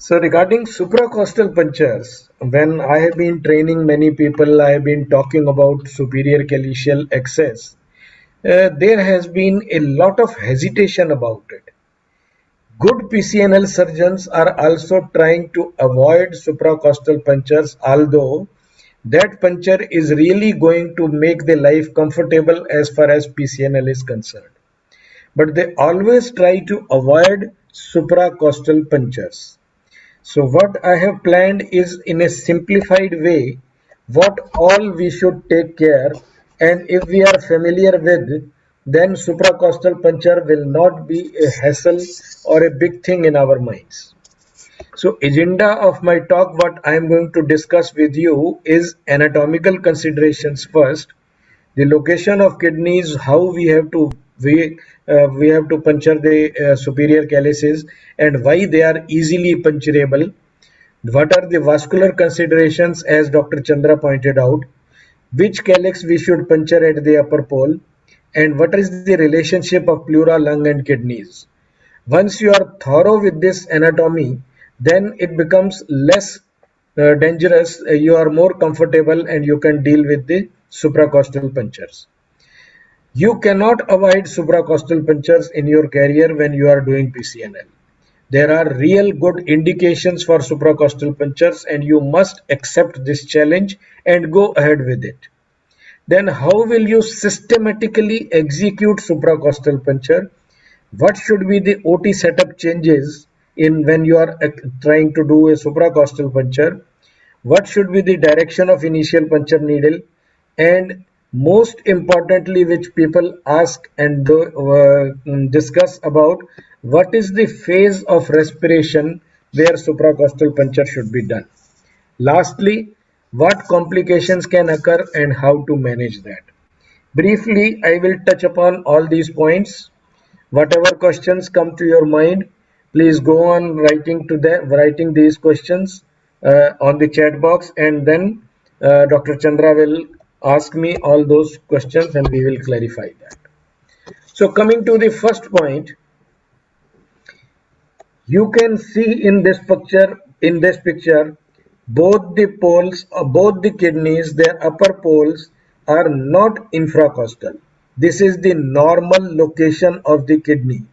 So regarding supracostal punctures, when I have been training many people, I have been talking about superior calycial access. There has been a lot of hesitation about it. Good PCNL surgeons are also trying to avoid supracostal punctures, although that puncture is really going to make the life comfortable as far as PCNL is concerned. But they always try to avoid supracostal punctures. So what I have planned is in a simplified way what all we should take care, and if we are familiar with, then supracostal puncture will not be a hassle or a big thing in our minds. So agenda of my talk, what I am going to discuss with you is anatomical considerations first, the location of kidneys, how we have to puncture the superior calyces and why they are easily puncturable. What are the vascular considerations, as Dr. Chandra pointed out? Which calyx we should puncture at the upper pole? And what is the relationship of pleura, lung, and kidneys? Once you are thorough with this anatomy, then it becomes less dangerous. You are more comfortable and you can deal with the supracostal punctures. You cannot avoid supracostal punctures in your career when you are doing PCNL. There are real good indications for supracostal punctures and you must accept this challenge and go ahead with it. Then how will you systematically execute supracostal puncture? What should be the OT setup changes in when you are trying to do a supracostal puncture? What should be the direction of initial puncture needle? And most importantly, which people ask and discuss about, what is the phase of respiration where supracostal puncture should be done? Lastly, what complications can occur and how to manage that? Briefly, I will touch upon all these points. Whatever questions come to your mind, please go on writing these questions on the chat box, and then Dr. Chandra will ask me all those questions and we will clarify that. So coming to the first point, you can see in this picture, both the poles, both the kidneys, their upper poles are not infracostal. This is the normal location of the kidney,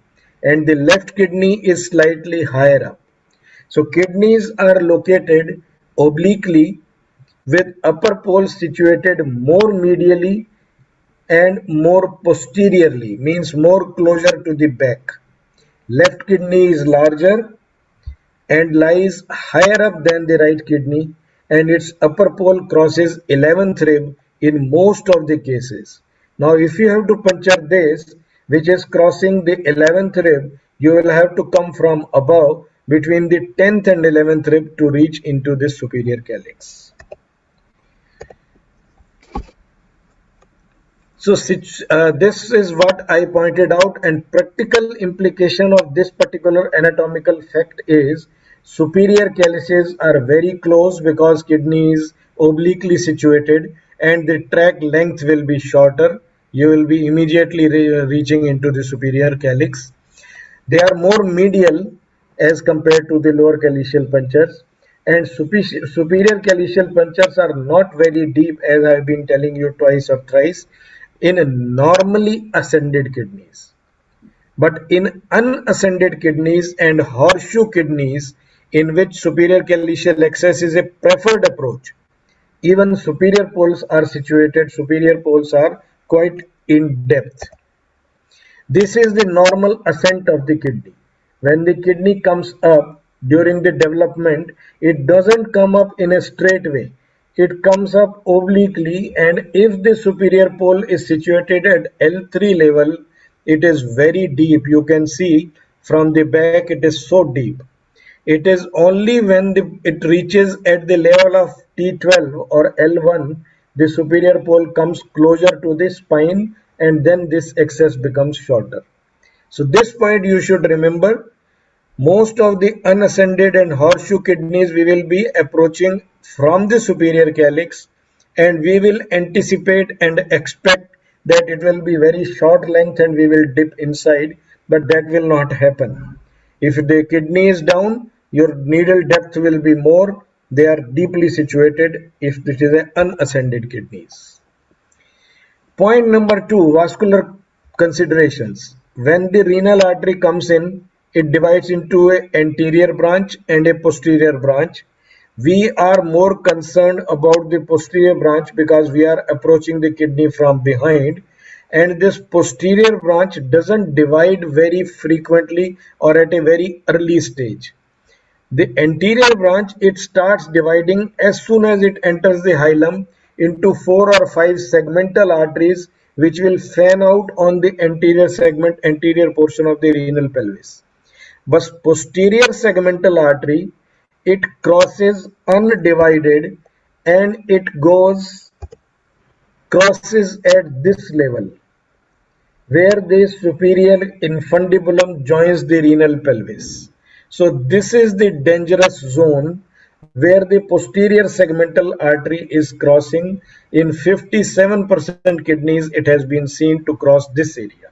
and the left kidney is slightly higher up. So kidneys are located obliquely with upper poles situated more medially and more posteriorly, means more closer to the back. Left kidney is larger and lies higher up than the right kidney, and its upper pole crosses 11th rib in most of the cases. Now if you have to puncture this, which is crossing the 11th rib, you will have to come from above between the 10th and 11th rib to reach into the superior calyx. So this is what I pointed out, and practical implication of this particular anatomical fact is superior calyces are very close because kidney is obliquely situated and the tract length will be shorter. You will be immediately reaching into the superior calyx. They are more medial as compared to the lower calyceal punctures, and superior calyceal punctures are not very deep, as I have been telling you twice or thrice, in normally ascended kidneys. But in unascended kidneys and horseshoe kidneys, in which superior calyceal access is a preferred approach, even superior poles are quite in depth. This is the normal ascent of the kidney. When the kidney comes up during the development, it doesn't come up in a straight way. It comes up obliquely, and if the superior pole is situated at L3 level, it is very deep. You can see from the back it is so deep. It is only when it reaches at the level of T12 or L1, the superior pole comes closer to the spine, and then this access becomes shorter. So this point you should remember. Most of the unascended and horseshoe kidneys we will be approaching from the superior calyx, and we will anticipate and expect that it will be very short length and we will dip inside, but that will not happen. If the kidney is down, your needle depth will be more. They are deeply situated if it is an unascended kidneys. Point number two, vascular considerations. When the renal artery comes in, it divides into an anterior branch and a posterior branch. We are more concerned about the posterior branch because we are approaching the kidney from behind, and this posterior branch doesn't divide very frequently or at a very early stage. The anterior branch, it starts dividing as soon as it enters the hilum into 4 or 5 segmental arteries which will fan out on the anterior portion of the renal pelvis. But posterior segmental artery, it crosses undivided and it crosses at this level where the superior infundibulum joins the renal pelvis. So this is the dangerous zone where the posterior segmental artery is crossing. In 57% kidneys, it has been seen to cross this area.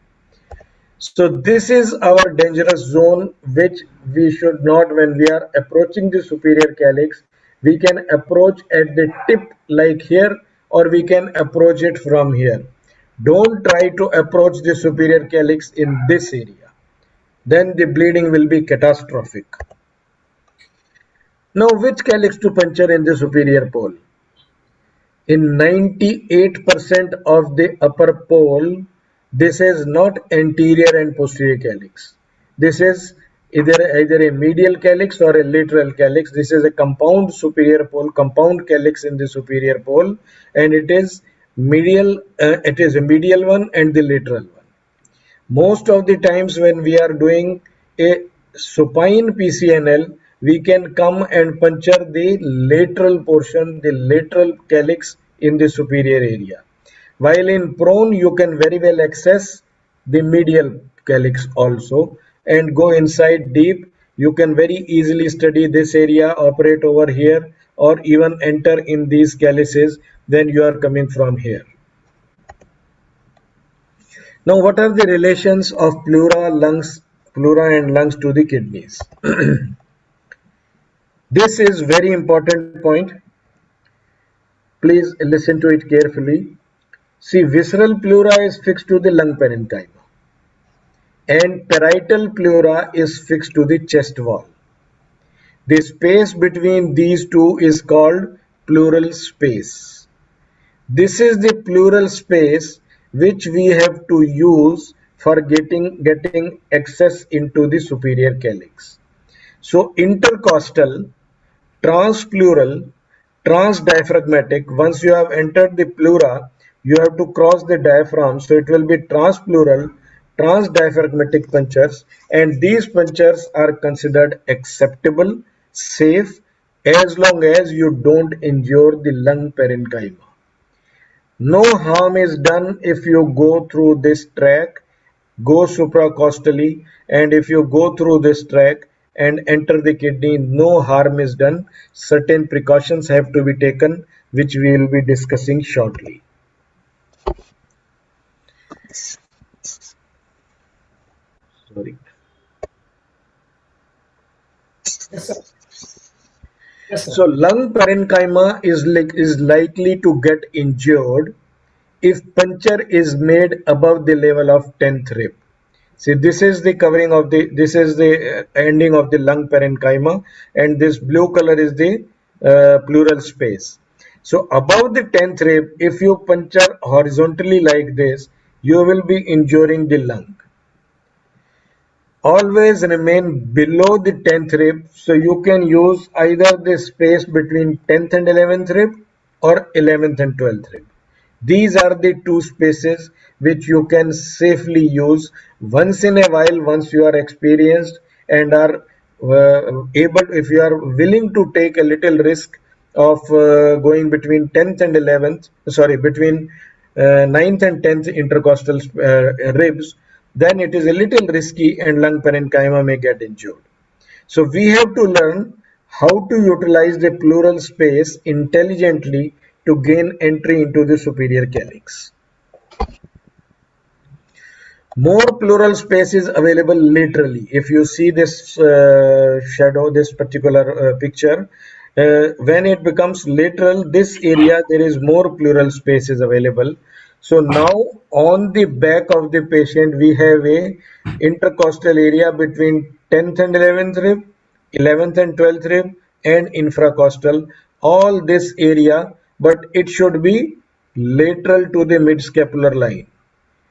So this is our dangerous zone which we should not, when we are approaching the superior calyx, we can approach at the tip like here, or we can approach it from here. Don't try to approach the superior calyx in this area. Then the bleeding will be catastrophic. Now which calyx to puncture in the superior pole? In 98% of the upper pole, this is not anterior and posterior calyx. This is either a medial calyx or a lateral calyx. This is a compound superior pole, compound calyx in the superior pole, and it is medial. It is a medial one and the lateral one. Most of the times when we are doing a supine PCNL, we can come and puncture the lateral portion, the lateral calyx in the superior area. While in prone, you can very well access the medial calyx also and go inside deep. You can very easily study this area, operate over here, or even enter in these calyces. Then you are coming from here. Now, what are the relations of pleura and lungs to the kidneys? This is very important point. Please listen to it carefully. See, visceral pleura is fixed to the lung parenchyma and parietal pleura is fixed to the chest wall. The space between these two is called pleural space. This is the pleural space which we have to use for getting access into the superior calyx. So intercostal, transpleural, transdiaphragmatic, once you have entered the pleura, you have to cross the diaphragm. So it will be transpleural, transdiaphragmatic punctures, and these punctures are considered acceptable, safe, as long as you don't injure the lung parenchyma. No harm is done if you go through this track, go supracostally, and if you go through this track and enter the kidney, no harm is done. Certain precautions have to be taken, which we will be discussing shortly. Sorry. Yes, sir. Yes, sir. So lung parenchyma is likely to get injured if puncture is made above the level of 10th rib. See, this is the covering of this is the ending of the lung parenchyma, and this blue color is the pleural space. So above the 10th rib, if you puncture horizontally like this, you will be injuring the lung. Always remain below the 10th rib, so you can use either the space between 10th and 11th rib or 11th and 12th rib. These are the two spaces which you can safely use once in a while, once you are experienced and are able, if you are willing to take a little risk of going between 10th and 11th, sorry, between 9th and 10th intercostal ribs, then it is a little risky and lung parenchyma may get injured. So we have to learn how to utilize the pleural space intelligently to gain entry into the superior calyx. More pleural space is available laterally. If you see this shadow, this particular picture, when it becomes lateral, this area there is more pleural space is available. So now on the back of the patient we have a intercostal area between 10th and 11th rib, 11th and 12th rib, and infracostal. All this area, but it should be lateral to the mid-scapular line.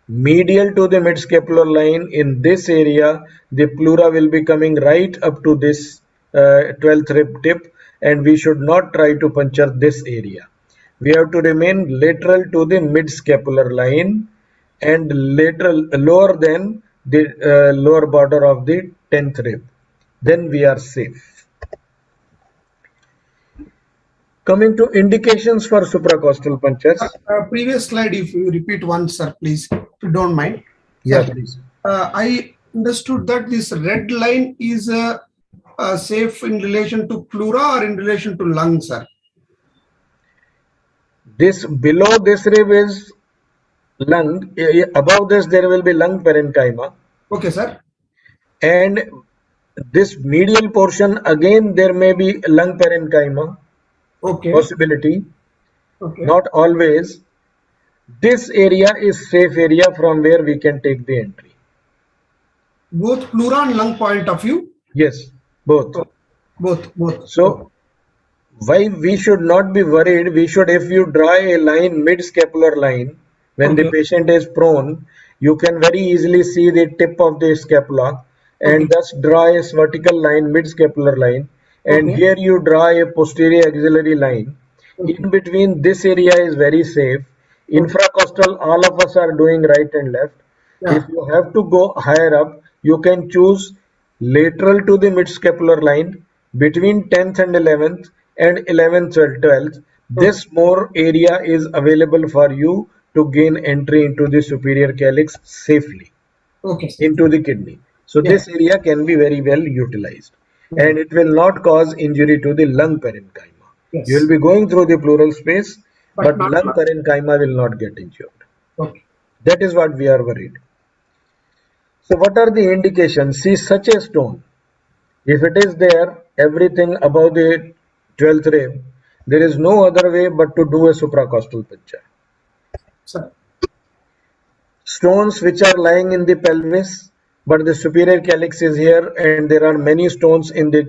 Medial to the mid-scapular line, in this area the pleura will be coming right up to this 12th rib tip, and we should not try to puncture this area. We have to remain lateral to the mid-scapular line and lateral lower than the lower border of the 10th rib. Then we are safe. Coming to indications for supracostal punctures. Previous slide, if you repeat once, sir, please, if you don't mind. Yeah, Sir, please. I understood that this red line is safe in relation to pleura or in relation to lung, sir? This below this rib is lung. Above this there will be lung parenchyma, Okay, sir. and this medial portion again there may be lung parenchyma Okay. possibility, Okay. not always. This area is safe area from where we can take the entry. Both pleura and lung point of view? Yes, both. Oh, both. So why we should not be worried? We should, if you draw a line, mid-scapular line, when the Okay. patient is prone, you can very easily see the tip of the scapula and Okay. thus draw a vertical line, mid-scapular line. And Okay. here you draw a posterior axillary line. Okay. In between, this area is very safe. Okay. Infracostal, all of us are doing right and left. If Yeah. you have to go higher up, you can choose lateral to the mid-scapular line between 10th and 11th and 11th and 12th. Okay. This more area is available for you to gain entry into the superior calyx safely Okay, sir. into the kidney. So Yeah. this area can be very well utilized, Okay. and it will not cause injury to the lung parenchyma. You will Yes. be going through the pleural space, But but not lung lung. parenchyma will not get injured. Okay. That is what we are worried. So what are the indications? See such a stone. If it is there, everything above the 12th rib, there is no other way but to do a supracostal puncture. Sir. Stones which are lying in the pelvis, but the superior calyx is here, and there are many stones in the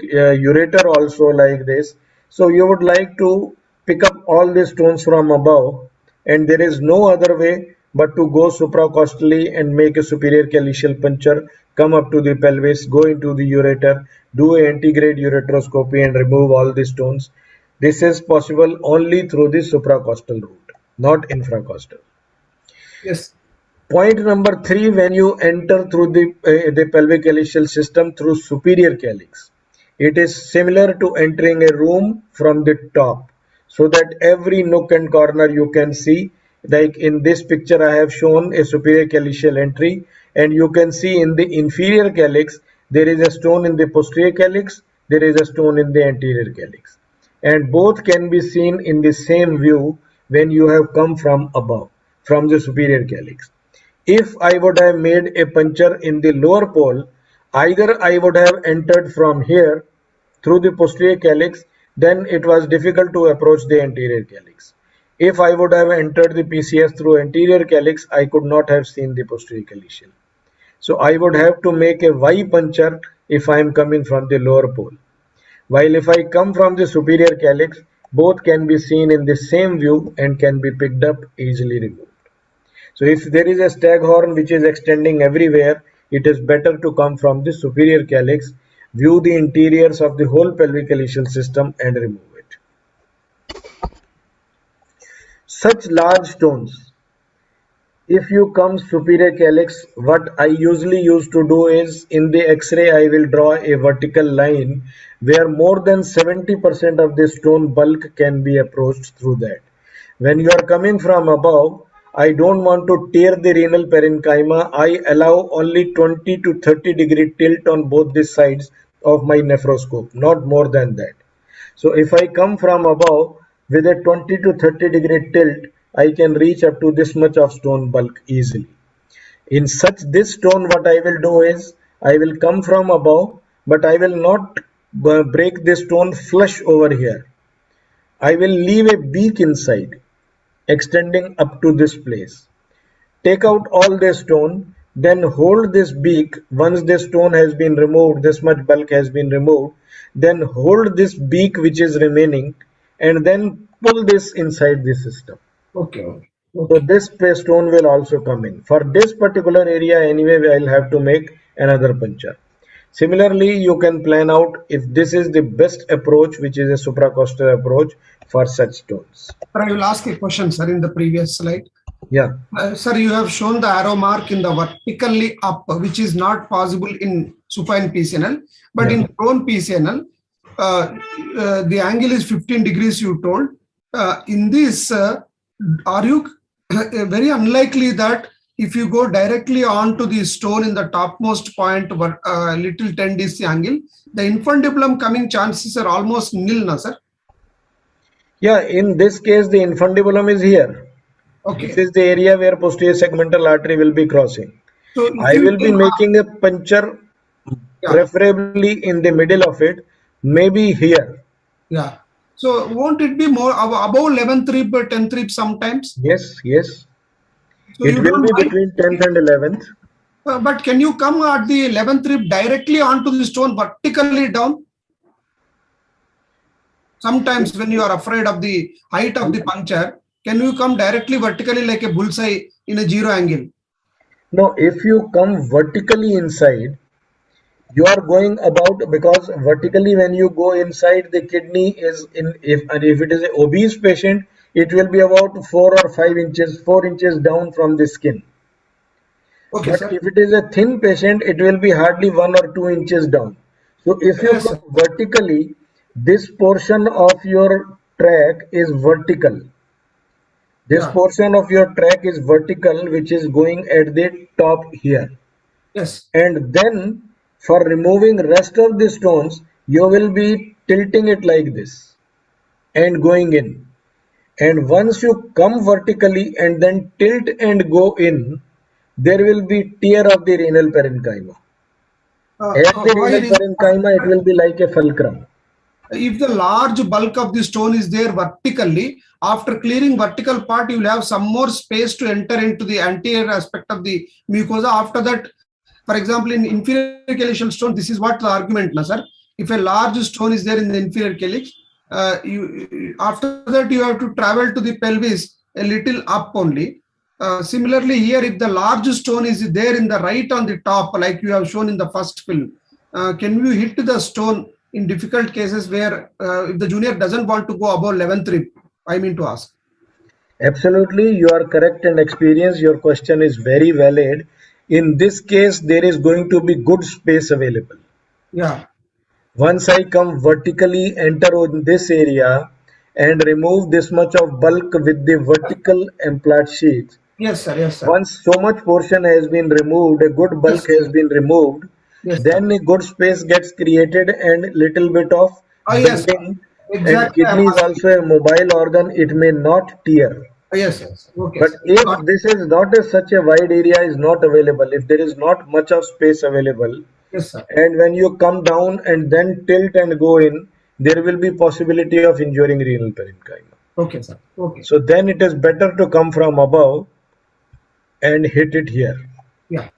ureter also like this. So you would like to pick up all the stones from above, and there is no other way but to go supracostally and make a superior calycial puncture, come up to the pelvis, go into the ureter, do a antegrade ureteroscopy and remove all the stones. This is possible only through the supracostal route, not infracostal. Yes. Point number three, when you enter through the pelvic calyceal system through superior calyx, it is similar to entering a room from the top, so that every nook and corner you can see. Like in this picture, I have shown a superior calyceal entry, and you can see in the inferior calyx there is a stone in the posterior calyx, there is a stone in the anterior calyx, and both can be seen in the same view when you have come from above, from the superior calyx. If I would have made a puncture in the lower pole, either I would have entered from here through the posterior calyx, then it was difficult to approach the anterior calyx. If I would have entered the PCS through anterior calyx, I could not have seen the posterior calycial. So I would have to make a Y puncture if I am coming from the lower pole. While if I come from the superior calyx, both can be seen in the same view and can be picked up, easily removed. So if there is a staghorn which is extending everywhere, it is better to come from the superior calyx, view the interiors of the whole pelvic calyceal system and remove it. Such large stones, if you come superior calyx, what I usually used to do is in the X-ray I will draw a vertical line where more than 70% of the stone bulk can be approached through that. When you are coming from above, I don't want to tear the renal parenchyma. I allow only 20 to 30 degree tilt on both the sides of my nephroscope, not more than that. So if I come from above with a 20 to 30 degree tilt, I can reach up to this much of stone bulk easily. In such this stone, what I will do is I will come from above, but I will not break this stone flush over here. I will leave a beak inside, extending up to this place. Take out all the stone, then hold this beak. Once the stone has been removed, this much bulk has been removed, then hold this beak which is remaining and then pull this inside the system. Okay. So Okay. this stone will also come in. For this particular area anyway, I'll have to make another puncture. Similarly, you can plan out if this is the best approach, which is a supracostal approach for such stones. Sir, I will ask a question, sir, in the previous slide. Yeah. Sir, you have shown the arrow mark in the vertically up, which is not possible in supine PCNL, but Yeah. in prone PCNL, the angle is 15 degrees, you told. In this, are you very unlikely that if you go directly onto the stone in the topmost point, little 10 DC angle, the infundibulum coming chances are almost nil, na, sir? Yeah, in this case, the infundibulum is here. This Okay. is the area where posterior segmental artery will be crossing. So if I you will be take, making a puncture yeah, preferably in the middle of it, maybe here. yeah. So won't it be more above 11th rib or 10th rib sometimes? Yes, yes. So It you will don't be mind. between 10th and 11th. But can you come at the 11th rib directly onto the stone vertically down? Sometimes when you are afraid of the height of the puncture, can you come directly vertically like a bullseye in a zero angle? Now, if you come vertically inside, you are going about because vertically when you go inside the kidney is in if it is an obese patient, it will be about 4 or 5 inches, 4 inches down from the skin. Okay, But sir. if it is a thin patient, it will be hardly 1 or 2 inches down. So if you Yes, come sir. vertically, this portion of your track is vertical. This Yeah. portion of your track is vertical, which is going at the top here. Yes. And then for removing rest of the stones, you will be tilting it like this and going in. And once you come vertically and then tilt and go in, there will be tear of the renal parenchyma. At the Why renal it is? parenchyma, it will be like a fulcrum. If the large bulk of the stone is there vertically, after clearing vertical part, you will have some more space to enter into the anterior aspect of the mucosa. After that, for example, in inferior calycial stone, this is what the argument, na, sir. If a large stone is there in the inferior calyx, after that you have to travel to the pelvis a little up only. Similarly, here, if the large stone is there in the right on the top, like you have shown in the first film, can you hit the stone in difficult cases where if the junior doesn't want to go above 11th rib? I mean to ask. Absolutely, you are correct and experienced. Your question is very valid. In this case, there is going to be good space available. Yeah. Once I come vertically, enter in this area and remove this much of bulk with the vertical implant sheath. Yes, sir. Yes, sir. Once so much portion has been removed, a good bulk Yes. has been removed, Yes, sir. then a good space gets created and little bit of Oh, yes, sir. bending, and Exactly. I'm kidney is asking. also a mobile organ, it may not tear. Yes, yes. Okay, But sir. if this is not such a wide area is not available, if there is not much of space available, Yes, sir. and when you come down and then tilt and go in, there will be possibility of injuring renal parenchyma. Okay, sir. Okay. So then it is better to come from above and hit it here. Yeah.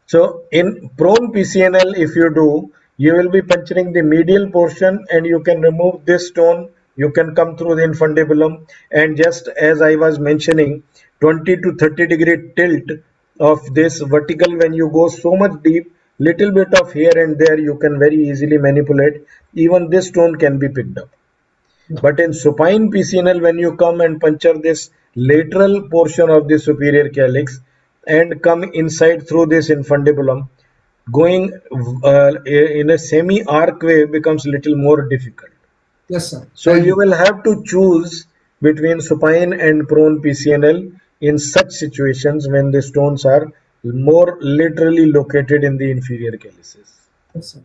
So in prone PCNL, if you do, you will be puncturing the medial portion and you can remove this stone. You can come through the infundibulum, and just as I was mentioning, 20 to 30-degree tilt of this vertical when you go so much deep, little bit of here and there you can very easily manipulate. Even this stone can be picked up. Yeah. But in supine PCNL, when you come and puncture this lateral portion of the superior calyx and come inside through this infundibulum, going in a semi-arc way becomes little more difficult. Yes, sir. So you will have to choose between supine and prone PCNL in such situations when the stones are more laterally located in the inferior calyces. Yes, sir.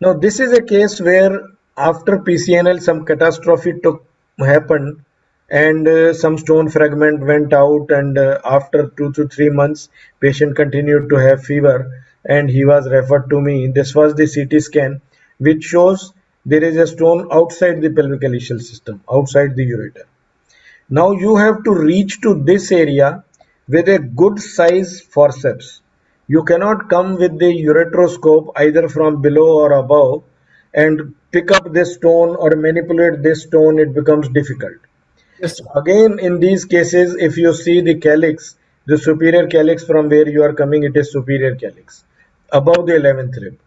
Now, this is a case where after PCNL, some catastrophe took happened, and some stone fragment went out, and after 2 to 3 months patient continued to have fever, and he was referred to me. This was the CT scan which shows there is a stone outside the pelvic ileal system, outside the ureter. Now you have to reach to this area with a good size forceps. You cannot come with the ureteroscope either from below or above and pick up this stone or manipulate this stone. It becomes difficult. Yes, So sir. again, in these cases, if you see the calyx, the superior calyx from where you are coming, it is superior calyx, above the 11th rib,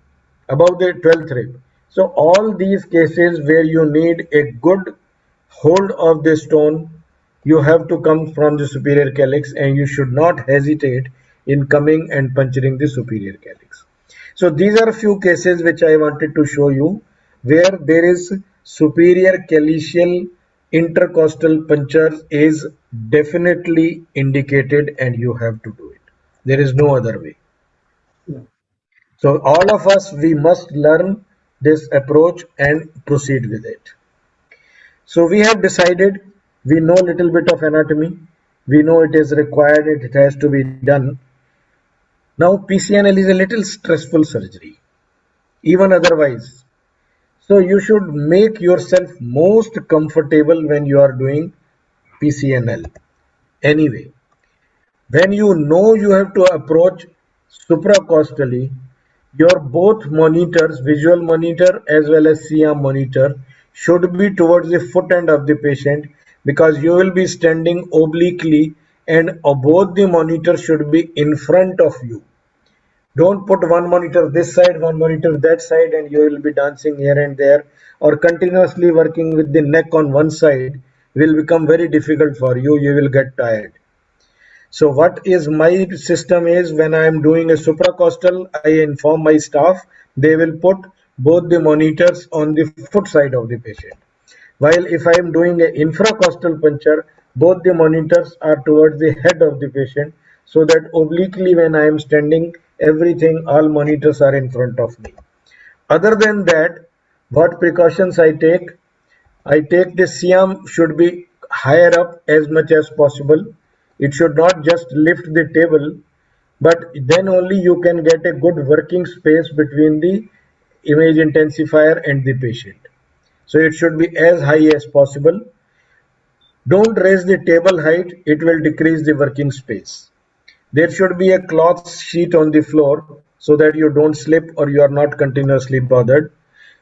above the 12th rib. So all these cases where you need a good hold of the stone, you have to come from the superior calyx, and you should not hesitate in coming and puncturing the superior calyx. So these are a few cases which I wanted to show you where there is superior calycial intercostal puncture is definitely indicated, and you have to do it. There is no other way. Yeah. So all of us, we must learn this approach and proceed with it. So we have decided, we know little bit of anatomy, we know it is required, it has to be done. Now PCNL is a little stressful surgery, even otherwise. So you should make yourself most comfortable when you are doing PCNL. Anyway, when you know you have to approach supracostally, your both monitors, visual monitor as well as CM monitor, should be towards the foot end of the patient, because you will be standing obliquely, and both the monitors should be in front of you. Don't put one monitor this side, one monitor that side, and you will be dancing here and there, or continuously working with the neck on one side will become very difficult for you. You will get tired. So what is my system is, when I am doing a supracostal, I inform my staff, they will put both the monitors on the foot side of the patient. While if I am doing an infracostal puncture, both the monitors are towards the head of the patient, so that obliquely when I am standing, everything, all monitors are in front of me. Other than that, what precautions I take? I take the Siam should be higher up as much as possible. It should not just lift the table, but then only you can get a good working space between the image intensifier and the patient. So it should be as high as possible. Don't raise the table height, it will decrease the working space. There should be a cloth sheet on the floor so that you don't slip or you are not continuously bothered.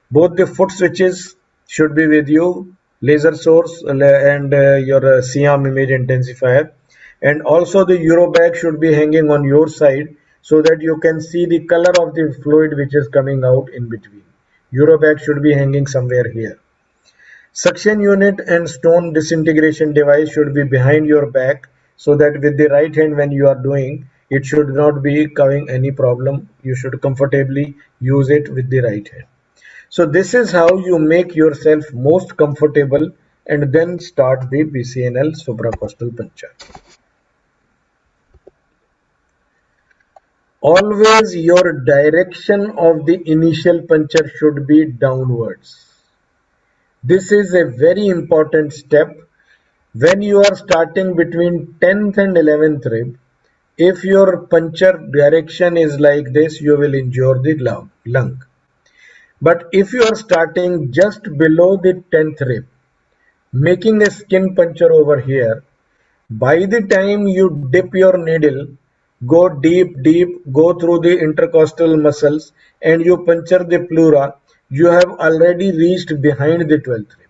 Both the foot switches should be with you, laser source and your CM image intensifier. And also the Euro bag should be hanging on your side so that you can see the color of the fluid which is coming out in between. Euro bag should be hanging somewhere here. Suction unit and stone disintegration device should be behind your back, so that with the right hand when you are doing, it should not be causing any problem. You should comfortably use it with the right hand. So this is how you make yourself most comfortable, and then start the PCNL supracostal puncture. Always your direction of the initial puncture should be downwards. This is a very important step. When you are starting between 10th and 11th rib, if your puncture direction is like this, you will injure the lung. But if you are starting just below the 10th rib, making a skin puncture over here, by the time you dip your needle, go deep, go through the intercostal muscles, and you puncture the pleura, you have already reached behind the 12th rib.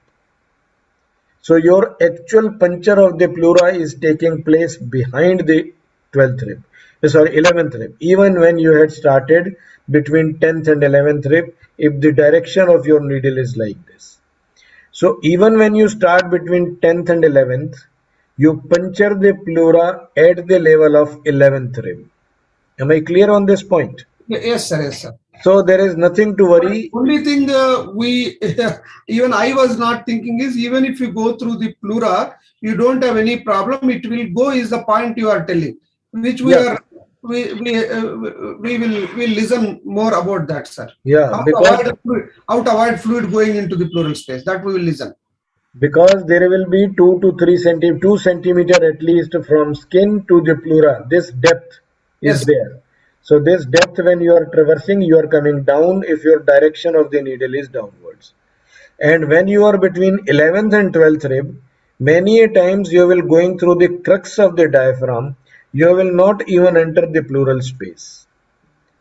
So your actual puncture of the pleura is taking place behind the 12th rib, sorry, 11th rib. Even when you had started between 10th and 11th rib, if the direction of your needle is like this. So even when you start between 10th and 11th, you puncture the pleura at the level of 11th rib. Am I clear on this point? Yes, sir. Yes, sir. So there is nothing to worry. Only thing we even I was not thinking is, even if you go through the pleura, you don't have any problem. It will go is the point you are telling, which we Yeah, are we will listen more about that, sir. yeah, How to because avoid fluid, how to avoid fluid going into the pleural space. That we will listen. because there will be 2 centimeter at least from skin to the pleura. This depth is Yes. there. So this depth, when you are traversing, you are coming down if your direction of the needle is downwards. And when you are between 11th and 12th rib, many a times you will going through the crux of the diaphragm. You will not even enter the pleural space.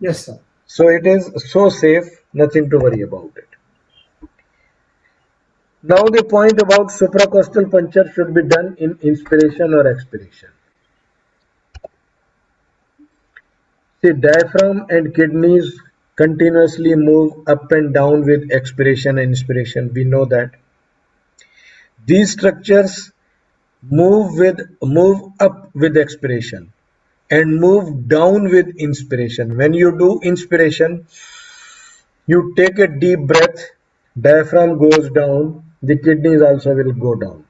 Yes, sir. So it is so safe, nothing to worry about it. Now the point about supracostal puncture should be done in inspiration or expiration. See, diaphragm and kidneys continuously move up and down with expiration and inspiration. We know that. These structures move up with expiration and move down with inspiration. When you do inspiration, you take a deep breath, diaphragm goes down, the kidneys also will go down.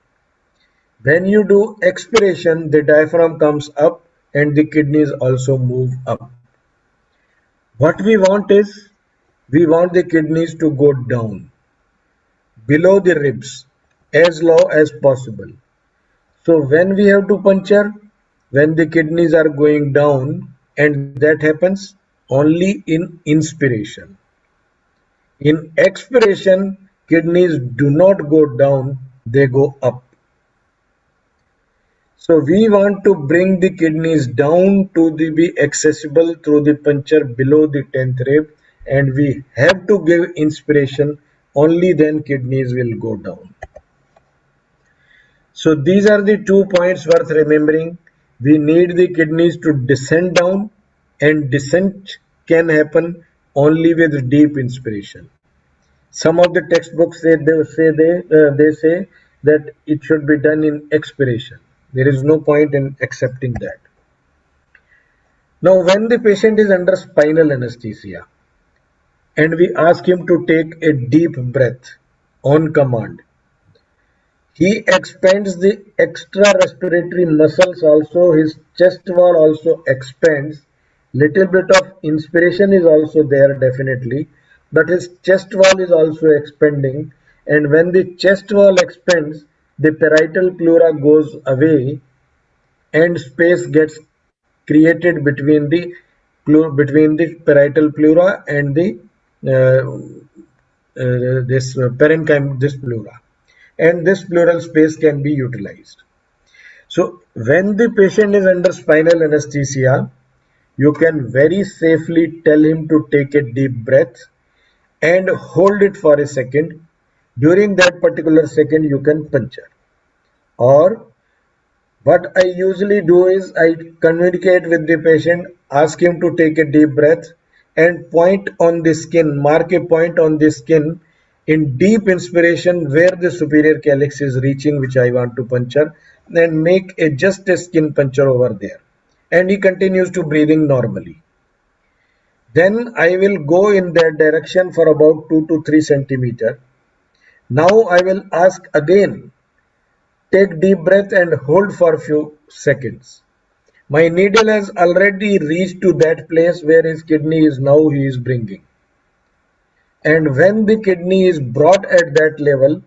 When you do expiration, the diaphragm comes up and the kidneys also move up. What we want is, we want the kidneys to go down below the ribs as low as possible. So when we have to puncture, when the kidneys are going down, and that happens only in inspiration. In expiration, kidneys do not go down, they go up. So we want to bring the kidneys down to be accessible through the puncture below the 10th rib, and we have to give inspiration, only then kidneys will go down. So these are the 2 points worth remembering. We need the kidneys to descend down, and descent can happen only with deep inspiration. Some of the textbooks they say that it should be done in expiration. There is no point in accepting that. Now, when the patient is under spinal anesthesia and we ask him to take a deep breath on command, he expands the extra respiratory muscles also, his chest wall also expands. Little bit of inspiration is also there definitely, but his chest wall is also expanding, and when the chest wall expands, the parietal pleura goes away and space gets created between the parietal pleura and the this parenchyma, this pleura, and this pleural space can be utilized. So when the patient is under spinal anesthesia, you can very safely tell him to take a deep breath and hold it for a second. During that particular second, you can puncture. Or what I usually do is I communicate with the patient, ask him to take a deep breath and point on the skin, mark a point on the skin in deep inspiration where the superior calyx is reaching, which I want to puncture, and make just a skin puncture over there. And he continues to breathing normally. Then I will go in that direction for about 2 to 3 centimeter. Now I will ask again, take deep breath and hold for a few seconds. My needle has already reached to that place where his kidney is now he is bringing. And when the kidney is brought at that level,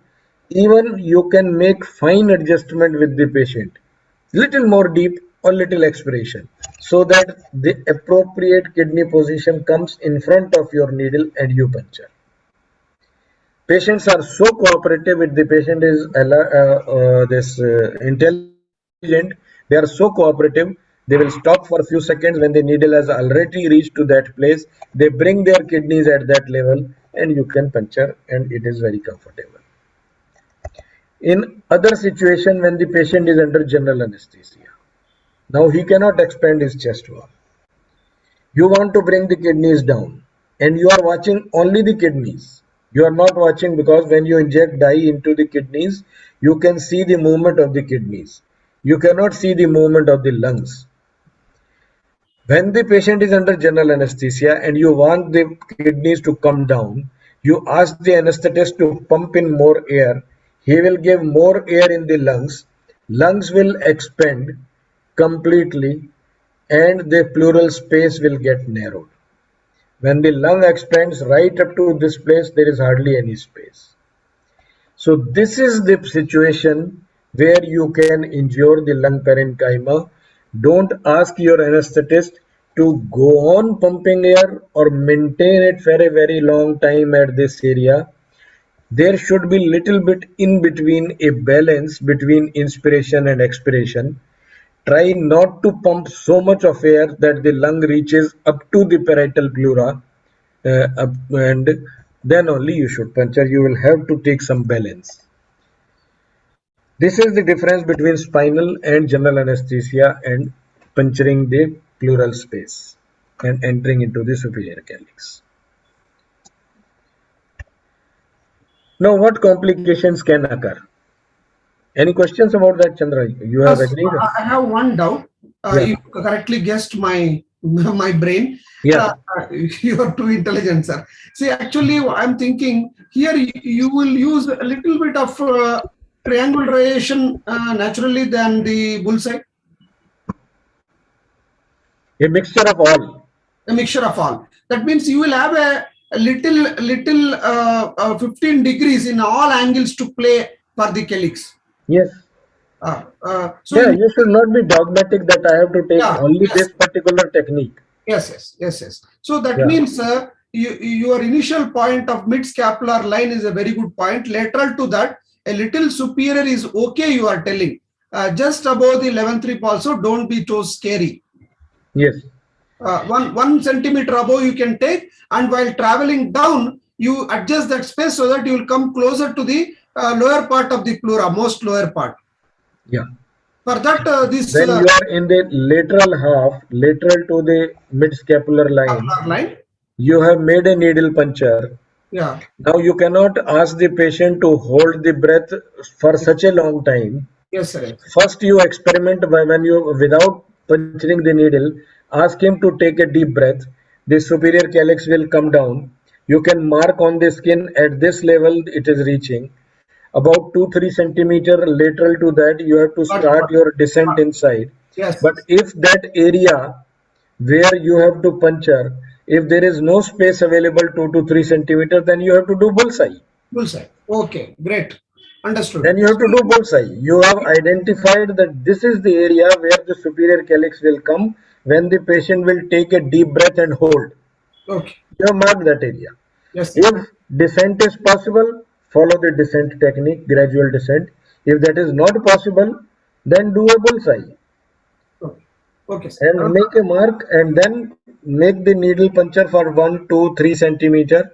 even you can make fine adjustment with the patient. Little more deep or little expiration, so that the appropriate kidney position comes in front of your needle and you puncture. Patients are so cooperative. If the patient is intelligent, they are so cooperative. They will stop for a few seconds when the needle has already reached to that place. They bring their kidneys at that level, and you can puncture, and it is very comfortable. In other situation, when the patient is under general anesthesia, now he cannot expand his chest wall. You want to bring the kidneys down, and you are watching only the kidneys. You are not watching, because when you inject dye into the kidneys, you can see the movement of the kidneys. You cannot see the movement of the lungs. When the patient is under general anesthesia and you want the kidneys to come down, you ask the anesthetist to pump in more air. He will give more air in the lungs. Lungs will expand completely, and the pleural space will get narrowed. When the lung expands right up to this place, there is hardly any space. So this is the situation where you can injure the lung parenchyma. Don't ask your anesthetist to go on pumping air or maintain it for a very long time at this area. There should be little bit in between, a balance between inspiration and expiration. Try not to pump so much of air that the lung reaches up to the parietal pleura, and then only you should puncture. You will have to take some balance. This is the difference between spinal and general anesthesia and puncturing the pleural space and entering into the superior calyx. Now, what complications can occur? Any questions about that, Chandra? You have Yes, agreed? I have one doubt. Yeah. You correctly guessed my my brain. Yeah. You are too intelligent, sir. See, actually, I'm thinking here you will use a little bit of triangulation naturally than the bullseye. A mixture of all. A mixture of all. That means you will have a little 15 degrees in all angles to play for the calyx. Yes. So Yeah, you should not be dogmatic that I have to take only yes. this particular technique. Yes. So that Yeah. means your initial point of mid-scapular line is a very good point. Lateral to that, a little superior is okay, you are telling. Just above the 11th rib also, don't be so scary. Yes. 1 centimeter above you can take, and while traveling down, you adjust that space so that you will come closer to the lower part of the pleura, most lower part. Yeah. For that, when you are in the lateral half, lateral to the mid-scapular line, you have made a needle puncture. Yeah. Now you cannot ask the patient to hold the breath for such a long time. Yes, sir. First, you experiment by when you, without puncturing the needle, ask him to take a deep breath. The superior calyx will come down. You can mark on the skin at this level it is reaching. About 2-3 centimeter lateral to that, you have to start your descent inside. Yes. But if that area where you have to puncture, if there is no space available 2 to 3 centimeter, then you have to do bullseye. Bullseye. Okay, great. Understood. Then you have to do bullseye. You have identified that this is the area where the superior calyx will come when the patient will take a deep breath and hold. Okay. You have marked that area. Yes. If descent is possible, follow the descent technique, gradual descent. If that is not possible, then do a bullseye. Okay. And make a mark, and then make the needle puncture for 1, 2, 3 centimeter.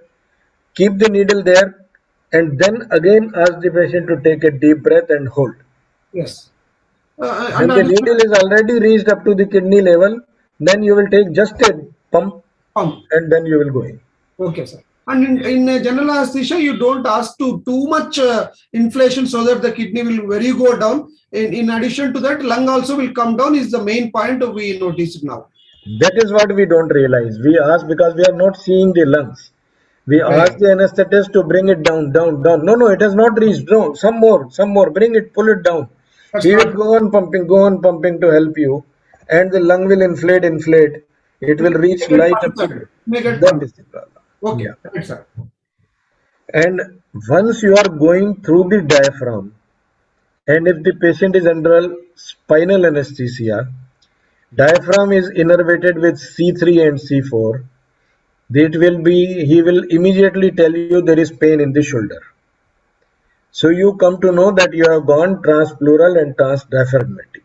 Keep the needle there, and then again ask the patient to take a deep breath and hold. Yes. When the needle is already reached up to the kidney level, then you will take just a pump. And then you will go in. Okay, sir. And in general anesthesia, you don't ask too much inflation so that the kidney will very go down. In addition to that, lung also will come down is the main point we noticed now. That is what we don't realize. We ask because we are not seeing the lungs. We ask the anesthetist to bring it down. No, it has not reached. No, some more. Bring it, pull it down. He will go on pumping to help you, and the lung will inflate. It will reach light up to that is the problem. Okay, yeah. Right, sir. And once you are going through the diaphragm, and if the patient is under spinal anesthesia, diaphragm is innervated with C3 and C4. He will immediately tell you there is pain in the shoulder. So you come to know that you have gone transpleural and transdiaphragmatic.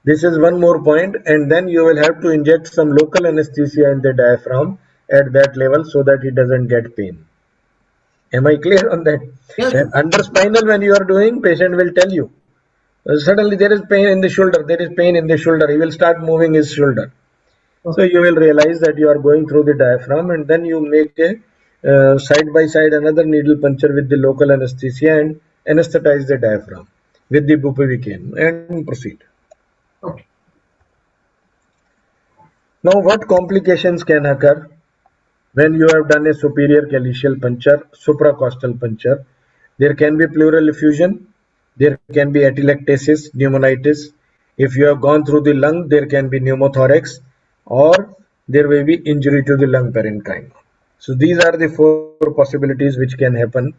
This is one more point, and then you will have to inject some local anesthesia in the diaphragm at that level so that he doesn't get pain. Am I clear on that? Yes. And under spinal, when you are doing, patient will tell you, suddenly there is pain in the shoulder, he will start moving his shoulder. Okay. So you will realize that you are going through the diaphragm, and then you make a side by side another needle puncture with the local anesthesia and anesthetize the diaphragm with the bupivacaine and proceed. Okay. Now, what complications can occur when you have done a superior calycial puncture, supracostal puncture? There can be pleural effusion, there can be atelectasis, pneumonitis. If you have gone through the lung, there can be pneumothorax, or there may be injury to the lung parenchyma. So these are the four possibilities which can happen.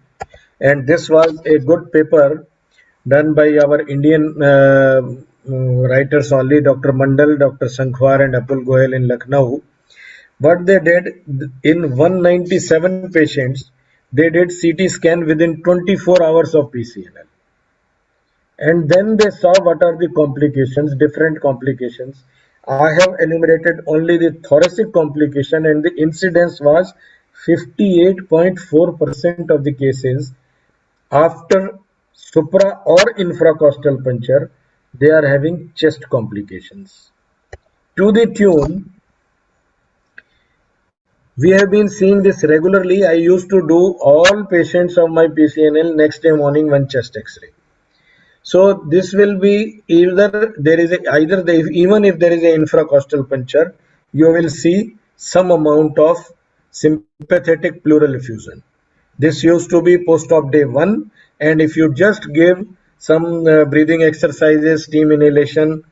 And this was a good paper done by our Indian writers only, Dr. Mandal, Dr. Sankhwar, and Apul Goyal in Lucknow. What they did in 197 patients, they did CT scan within 24 hours of PCNL. And then they saw what are the complications, different complications. I have enumerated only the thoracic complication, and the incidence was 58.4% of the cases after supra or infracostal puncture, they are having chest complications. To the tune, we have been seeing this regularly. I used to do all patients of my PCNL next day morning one chest X-ray. So this will be either there is even if there is a infracostal puncture, you will see some amount of sympathetic pleural effusion. This used to be post-op day 1, and if you just give some breathing exercises, steam inhalation,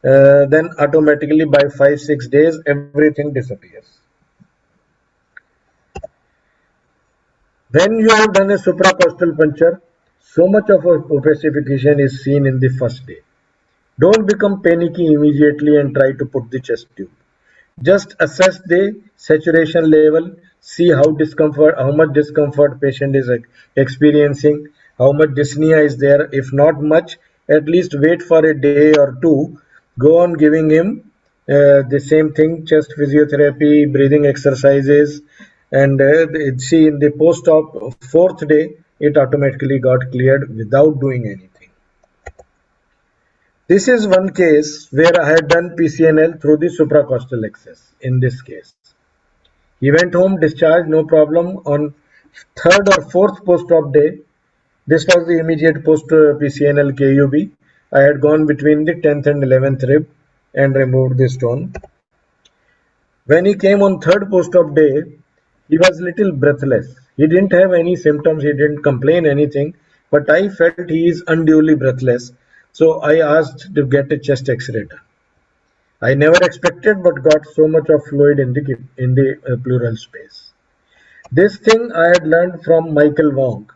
then automatically by 5-6 days everything disappears. When you have done a supracostal puncture, so much of opacification is seen in the first day. Don't become panicky immediately and try to put the chest tube. Just assess the saturation level, see how much discomfort patient is experiencing, how much dyspnea is there. If not much, at least wait for a day or two. Go on giving him the same thing, chest physiotherapy, breathing exercises, and see in the post-op fourth day, it automatically got cleared without doing anything. This is one case where I had done PCNL through the supracostal access in this case. He went home, discharged, no problem. On third or fourth post-op day, this was the immediate post-PCNL KUB. I had gone between the 10th and 11th rib and removed the stone. When he came on third post-op day, he was little breathless. He didn't have any symptoms, he didn't complain anything, but I felt he is unduly breathless. So I asked to get a chest X-ray done. I never expected, but got so much of fluid in the pleural space. This thing I had learned from Michael Wong.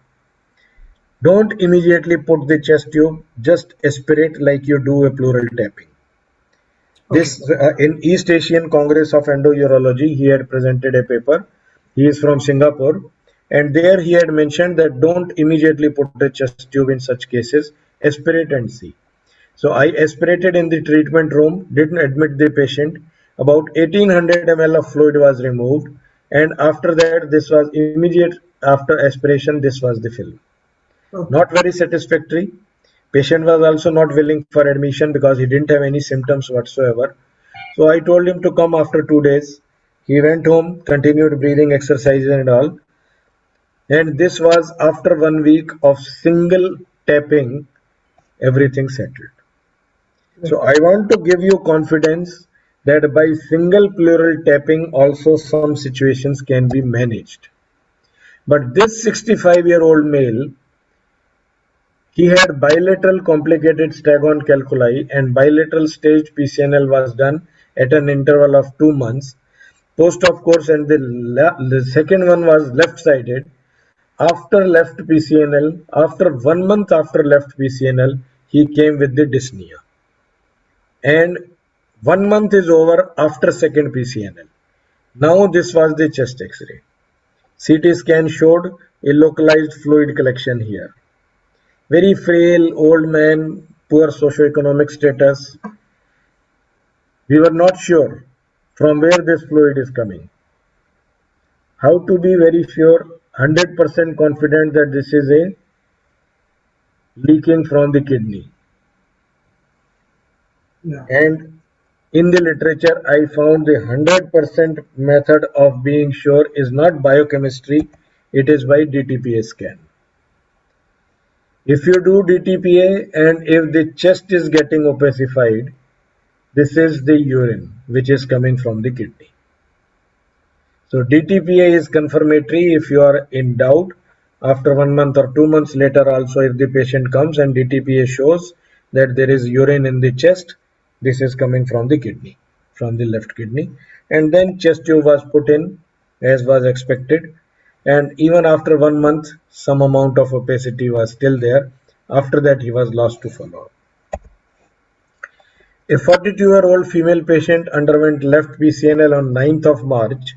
Don't immediately put the chest tube, just aspirate like you do a pleural tapping. This in East Asian Congress of Endourology, he had presented a paper. He is from Singapore, and there he had mentioned that don't immediately put a chest tube in such cases, aspirate and see. So I aspirated in the treatment room, didn't admit the patient. About 1800 ml of fluid was removed, and after that, this was immediate after aspiration, this was the film. Not very satisfactory. Patient was also not willing for admission because he didn't have any symptoms whatsoever. So I told him to come after 2 days. He went home, continued breathing exercises and all. And this was after 1 week of single tapping, everything settled. So I want to give you confidence that by single pleural tapping also some situations can be managed. But this 65-year-old male, he had bilateral complicated staghorn calculi and bilateral staged PCNL was done at an interval of 2 months. Post-op course, and the second one was left-sided. After left PCNL, after 1 month after left PCNL, he came with the dyspnea. And 1 month is over after second PCNL. Now this was the chest X-ray. CT scan showed a localized fluid collection here. Very frail, old man, poor socioeconomic status. We were not sure from where this fluid is coming. How to be very sure, 100% confident that this is a leaking from the kidney. And in the literature, I found the 100% method of being sure is not biochemistry, it is by DTPA scan. If you do DTPA and if the chest is getting opacified, this is the urine which is coming from the kidney. So DTPA is confirmatory. If you are in doubt, after 1 month or 2 months later also, if the patient comes and DTPA shows that there is urine in the chest, this is coming from the kidney, from the left kidney. And then chest tube was put in as was expected. And even after 1 month, some amount of opacity was still there. After that, he was lost to follow-up. A 42-year-old female patient underwent left PCNL on 9th of March.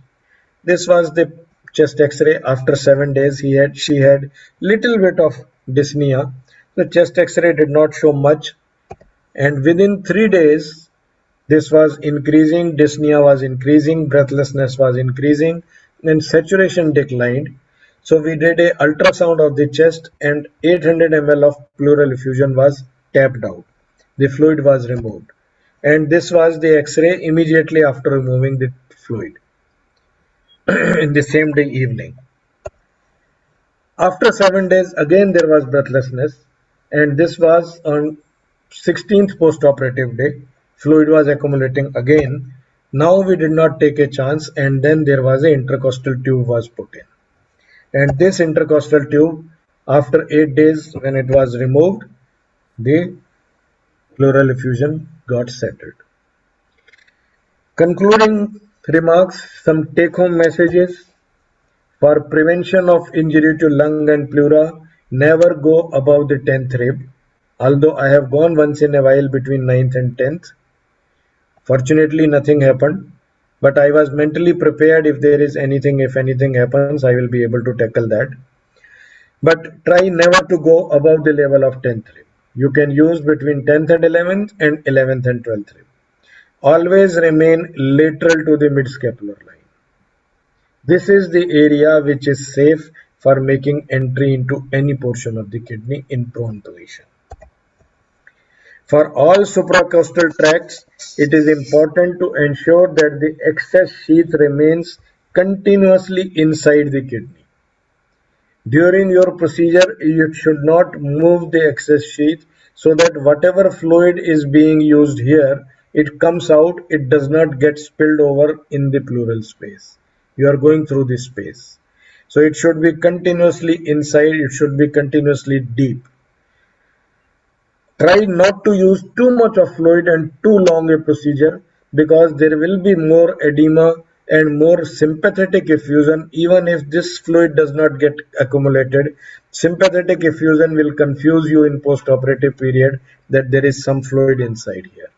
This was the chest X-ray. After 7 days, she had little bit of dyspnea. The chest X-ray did not show much, and within 3 days, this was increasing. Dyspnea was increasing, breathlessness was increasing, and saturation declined. So we did a ultrasound of the chest, and 800 ml of pleural effusion was tapped out. The fluid was removed, and this was the X-ray immediately after removing the fluid in the same day evening. After 7 days, again there was breathlessness, and this was on 16th post-operative day. Fluid was accumulating again. Now we did not take a chance, and then there was a intercostal tube was put in. And this intercostal tube, after 8 days when it was removed, the pleural effusion got settled. Concluding remarks, some take-home messages. For prevention of injury to lung and pleura, never go above the 10th rib. Although I have gone once in a while between 9th and 10th. Fortunately, nothing happened. But I was mentally prepared if anything happens, I will be able to tackle that. But try never to go above the level of 10th rib. You can use between 10th and 11th and 11th and 12th rib. Always remain lateral to the mid-scapular line. This is the area which is safe for making entry into any portion of the kidney in prone position. For all supracostal tracts, it is important to ensure that the excess sheath remains continuously inside the kidney. During your procedure, you should not move the excess sheath so that whatever fluid is being used here, it comes out, it does not get spilled over in the pleural space. You are going through this space. So it should be continuously inside, it should be continuously deep. Try not to use too much of fluid and too long a procedure, because there will be more edema and more sympathetic effusion. Even if this fluid does not get accumulated, sympathetic effusion will confuse you in post-operative period that there is some fluid inside here.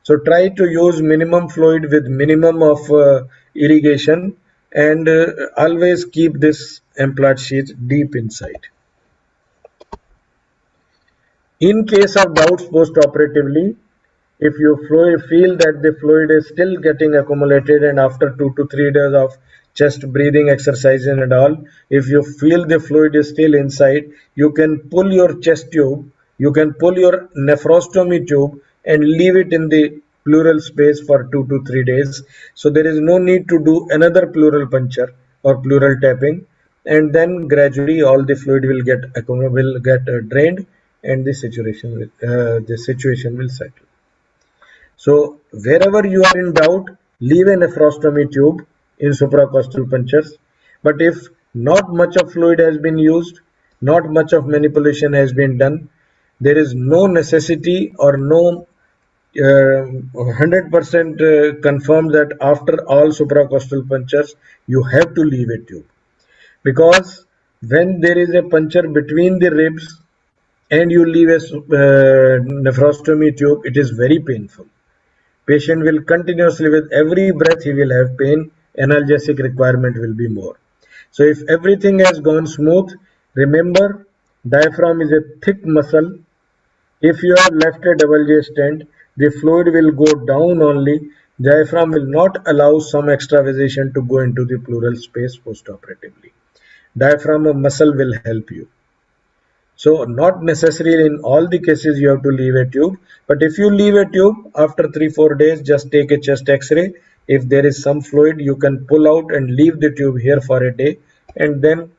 So try to use minimum fluid with minimum of irrigation, and always keep this employed sheath deep inside. In case of doubts post-operatively, if you feel that the fluid is still getting accumulated, and after 2 to 3 days of chest breathing exercises and all, if you feel the fluid is still inside, you can pull your chest tube, you can pull your nephrostomy tube and leave it in the pleural space for 2 to 3 days. So there is no need to do another pleural puncture or pleural tapping, and then gradually all the fluid will get drained, and the situation will settle. So wherever you are in doubt, leave a nephrostomy tube in supracostal punctures. But if not much of fluid has been used, not much of manipulation has been done, there is no necessity or no 100% confirmed that after all supracostal punctures you have to leave a tube. Because when there is a puncture between the ribs and you leave a nephrostomy tube, it is very painful. Patient will continuously, with every breath he will have pain, analgesic requirement will be more. So if everything has gone smooth, remember, diaphragm is a thick muscle. If you have left a double J stent, the fluid will go down only. Diaphragm will not allow some extravasation to go into the pleural space postoperatively. Diaphragm muscle will help you. So not necessarily in all the cases you have to leave a tube, but if you leave a tube, after 3-4 days, just take a chest X-ray. If there is some fluid, you can pull out and leave the tube here for a day, and then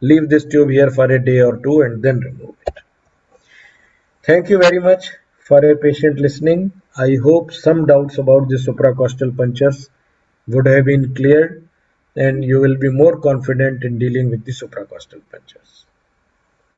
leave this tube here for a day or two, and then remove it. Thank you very much for a patient listening. I hope some doubts about the supracostal punctures would have been cleared, and you will be more confident in dealing with the supracostal punctures.